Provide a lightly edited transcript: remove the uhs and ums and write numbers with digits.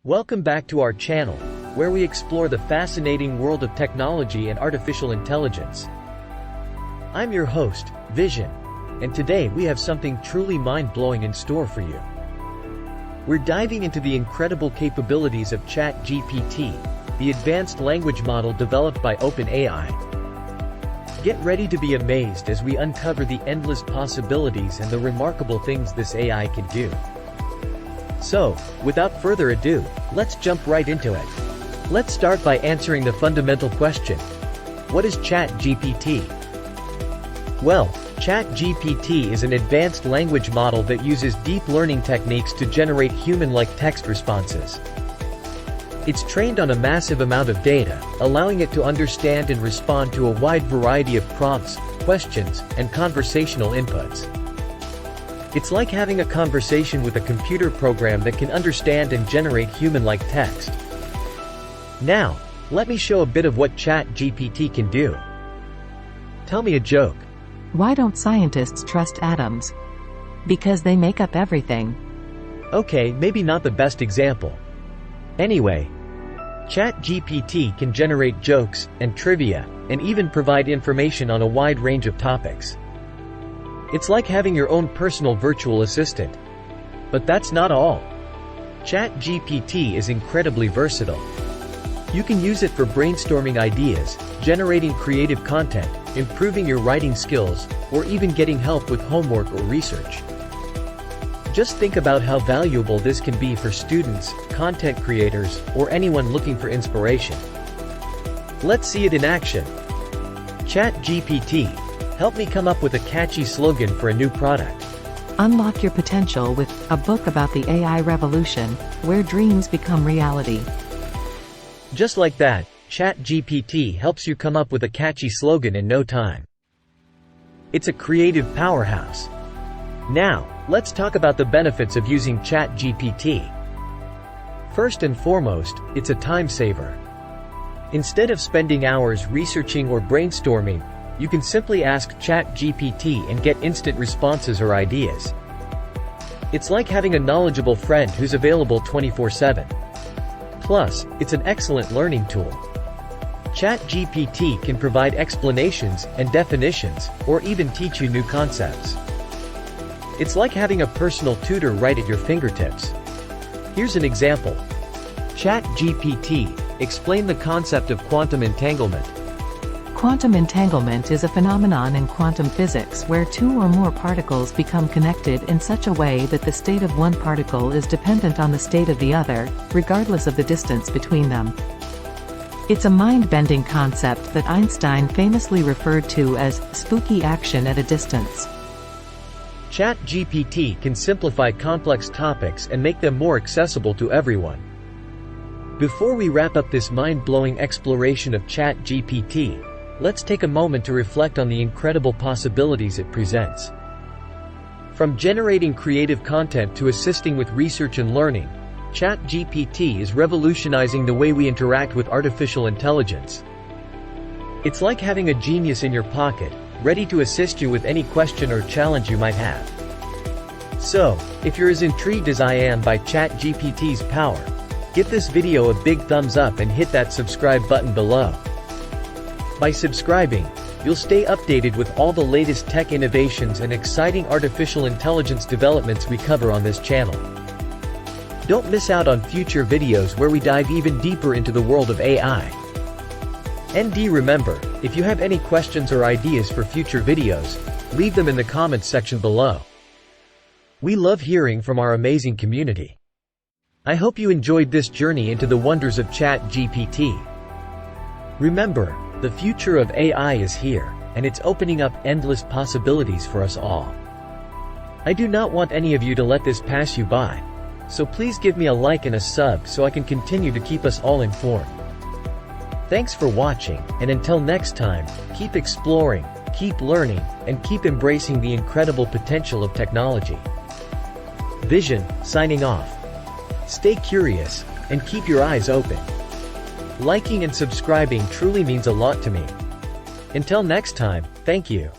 Welcome back to our channel, where we explore the fascinating world of technology and artificial intelligence. I'm your host, Vision, and today we have something truly mind-blowing in store for you. We're diving into the incredible capabilities of Chat GPT, the advanced language model developed by OpenAI. Get ready to be amazed as we uncover the endless possibilities and the remarkable things this AI can do. So, without further ado, let's jump right into it. Let's start by answering the fundamental question. What is Chat GPT? Well, Chat GPT is an advanced language model that uses deep learning techniques to generate human-like text responses. It's trained on a massive amount of data, allowing it to understand and respond to a wide variety of prompts, questions, and conversational inputs. It's like having a conversation with a computer program that can understand and generate human-like text. Now, let me show a bit of what Chat GPT can do. Tell me a joke. Why don't scientists trust atoms? Because they make up everything. Okay, maybe not the best example. Anyway, Chat GPT can generate jokes, and trivia, and even provide information on a wide range of topics. It's like having your own personal virtual assistant. But that's not all. Chat GPT is incredibly versatile. You can use it for brainstorming ideas, generating creative content, improving your writing skills, or even getting help with homework or research. Just think about how valuable this can be for students, content creators, or anyone looking for inspiration. Let's see it in action. Chat GPT, help me come up with a catchy slogan for a new product. Unlock your potential with a book about the AI revolution, where dreams become reality. Just like that, Chat GPT helps you come up with a catchy slogan in no time. It's a creative powerhouse. Now, let's talk about the benefits of using Chat GPT. First and foremost, it's a time saver. Instead of spending hours researching or brainstorming, you can simply ask Chat GPT and get instant responses or ideas. It's like having a knowledgeable friend who's available 24/7. Plus, it's an excellent learning tool. Chat GPT can provide explanations and definitions, or even teach you new concepts. It's like having a personal tutor right at your fingertips. Here's an example. Chat GPT, explain the concept of quantum entanglement. Quantum entanglement is a phenomenon in quantum physics where two or more particles become connected in such a way that the state of one particle is dependent on the state of the other, regardless of the distance between them. It's a mind-bending concept that Einstein famously referred to as spooky action at a distance. Chat GPT can simplify complex topics and make them more accessible to everyone. Before we wrap up this mind-blowing exploration of Chat GPT, let's take a moment to reflect on the incredible possibilities it presents. From generating creative content to assisting with research and learning, Chat GPT is revolutionizing the way we interact with artificial intelligence. It's like having a genius in your pocket, ready to assist you with any question or challenge you might have. So, if you're as intrigued as I am by Chat GPT's power, give this video a big thumbs up and hit that subscribe button below. By subscribing, you'll stay updated with all the latest tech innovations and exciting artificial intelligence developments we cover on this channel. Don't miss out on future videos where we dive even deeper into the world of AI. And remember, if you have any questions or ideas for future videos, leave them in the comments section below. We love hearing from our amazing community. I hope you enjoyed this journey into the wonders of Chat GPT. Remember, the future of AI is here, and it's opening up endless possibilities for us all. I do not want any of you to let this pass you by, so please give me a like and a sub so I can continue to keep us all informed. Thanks for watching, and until next time, keep exploring, keep learning, and keep embracing the incredible potential of technology. Vision, signing off. Stay curious, and keep your eyes open. Liking and subscribing truly means a lot to me. Until next time, thank you.